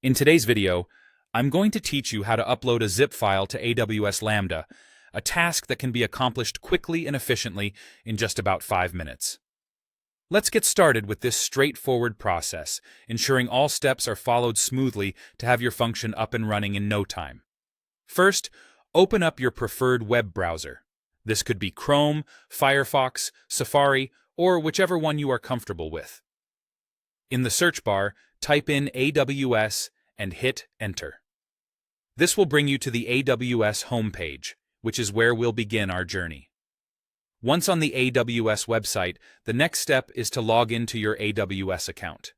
In today's video, I'm going to teach you how to upload a zip file to AWS Lambda, a task that can be accomplished quickly and efficiently in just about 5 minutes. Let's get started with this straightforward process, ensuring all steps are followed smoothly to have your function up and running in no time. First, open up your preferred web browser. This could be Chrome, Firefox, Safari, or whichever one you are comfortable with. In the search bar, type in AWS and hit Enter. This will bring you to the AWS homepage, which is where we'll begin our journey. Once on the AWS website, the next step is to log into your AWS account.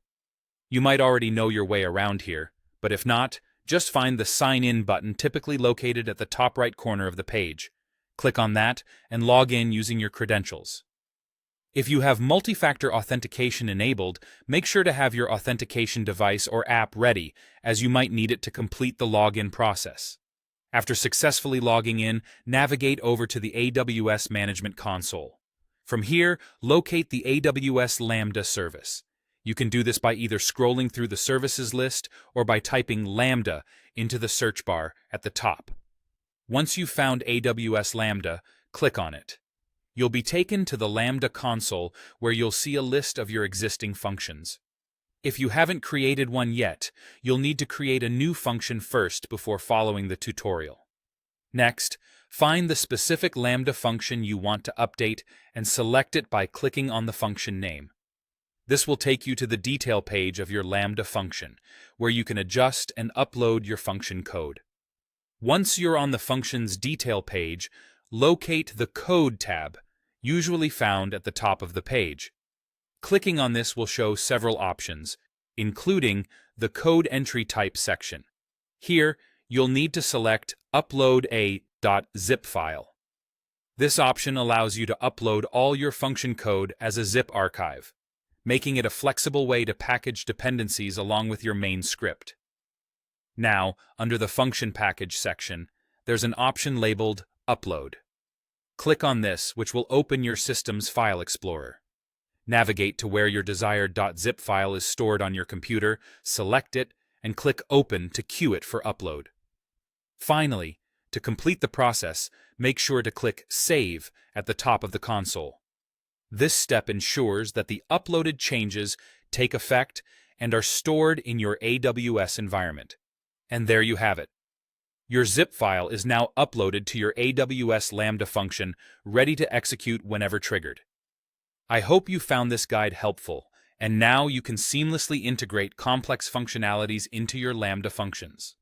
You might already know your way around here, but if not, just find the Sign In button typically located at the top right corner of the page. Click on that and log in using your credentials. If you have multi-factor authentication enabled, make sure to have your authentication device or app ready, as you might need it to complete the login process. After successfully logging in, navigate over to the AWS Management Console. From here, locate the AWS Lambda service. You can do this by either scrolling through the services list or by typing Lambda into the search bar at the top. Once you've found AWS Lambda, click on it. You'll be taken to the Lambda console where you'll see a list of your existing functions. If you haven't created one yet, you'll need to create a new function first before following the tutorial. Next, find the specific Lambda function you want to update and select it by clicking on the function name. This will take you to the detail page of your Lambda function, where you can adjust and upload your function code. Once you're on the function's detail page, locate the Code tab, usually found at the top of the page. Clicking on this will show several options, including the Code Entry Type section. Here, you'll need to select Upload a .zip file. This option allows you to upload all your function code as a zip archive, making it a flexible way to package dependencies along with your main script. Now, under the Function Package section, there's an option labeled Upload. Click on this, which will open your system's file explorer. Navigate to where your desired .zip file is stored on your computer, select it, and click Open to queue it for upload. Finally, to complete the process, make sure to click Save at the top of the console. This step ensures that the uploaded changes take effect and are stored in your AWS environment. And there you have it. Your zip file is now uploaded to your AWS Lambda function, ready to execute whenever triggered. I hope you found this guide helpful, and now you can seamlessly integrate complex functionalities into your Lambda functions.